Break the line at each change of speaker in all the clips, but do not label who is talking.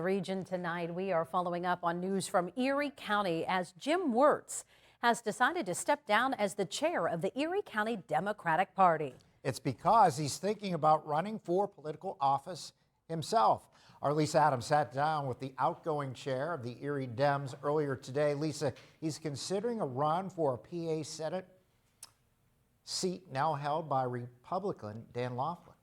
region tonight. We are following up on news from Erie County as Jim Wertz has decided to step down as the chair of the Erie County Democratic Party.
It's because he's thinking about running for political office himself. Our Lisa Adams sat down with the outgoing chair of the Erie Dems earlier today. Lisa, he's considering a run for a PA Senate seat now held by Republican Dan Laughlin.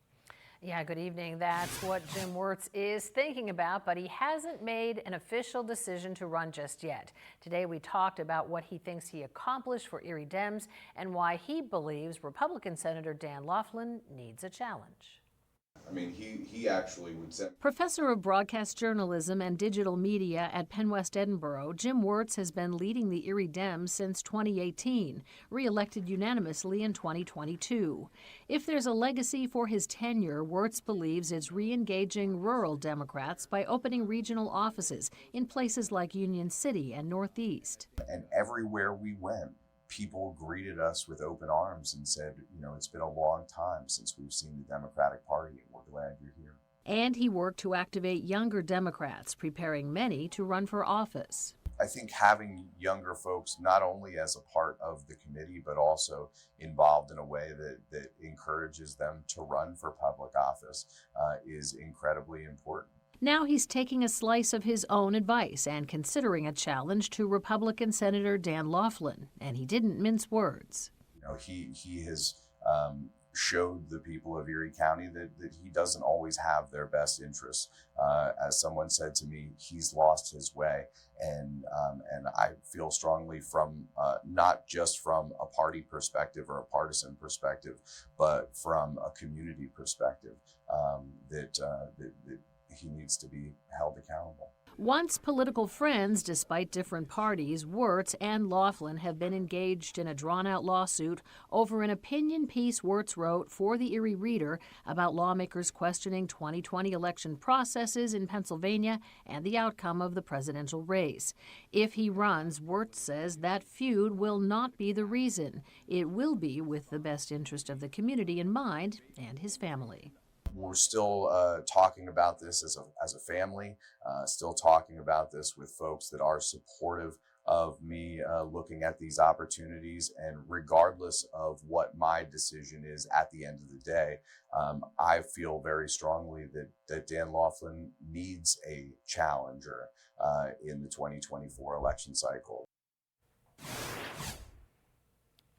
Yeah, good evening. That's what Jim Wertz is thinking about, but he hasn't made an official decision to run just yet. Today we talked about what he thinks he accomplished for Erie Dems and why he believes Republican Senator Dan Laughlin needs a challenge.
I mean, he actually would send.
Professor of Broadcast Journalism and Digital Media at Penn West Edinburgh, Jim Wertz has been leading the Erie Dems since 2018, re-elected unanimously in 2022. If there's a legacy for his tenure, Wertz believes it's re-engaging rural Democrats by opening regional offices in places like Union City and Northeast.
And everywhere we went, people greeted us with open arms and said, you know, it's been a long time since we've seen the Democratic Party, and we're glad you're here.
And he worked to activate younger Democrats, preparing many to run for office.
I think having younger folks not only as a part of the committee, but also involved in a way that encourages them to run for public office is incredibly important.
Now he's taking a slice of his own advice and considering a challenge to Republican Senator Dan Laughlin, and he didn't mince words.
You know, he has showed the people of Erie County that he doesn't always have their best interests. As someone said to me, he's lost his way, and I feel strongly from not just from a party perspective or a partisan perspective, but from a community perspective that he needs to be held accountable.
Once political friends, despite different parties, Wertz and Laughlin have been engaged in a drawn-out lawsuit over an opinion piece Wertz wrote for the Erie Reader about lawmakers questioning 2020 election processes in Pennsylvania and the outcome of the presidential race. If he runs, Wertz says that feud will not be the reason. It will be with the best interest of the community in mind and his family.
We're still talking about this as a family, still talking about this with folks that are supportive of me looking at these opportunities. And regardless of what my decision is at the end of the day, I feel very strongly that Dan Laughlin needs a challenger in the 2024 election cycle.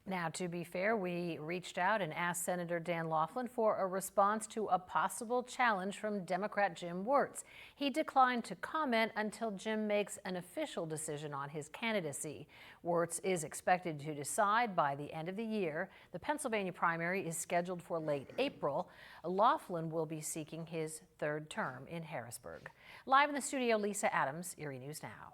Now, to be fair, we reached out and asked Senator Dan Laughlin for a response to a possible challenge from Democrat Jim Wertz. He declined to comment until Jim makes an official decision on his candidacy. Wertz is expected to decide by the end of the year. The Pennsylvania primary is scheduled for late April. Laughlin will be seeking his third term in Harrisburg. Live in the studio, Lisa Adams, Erie News Now.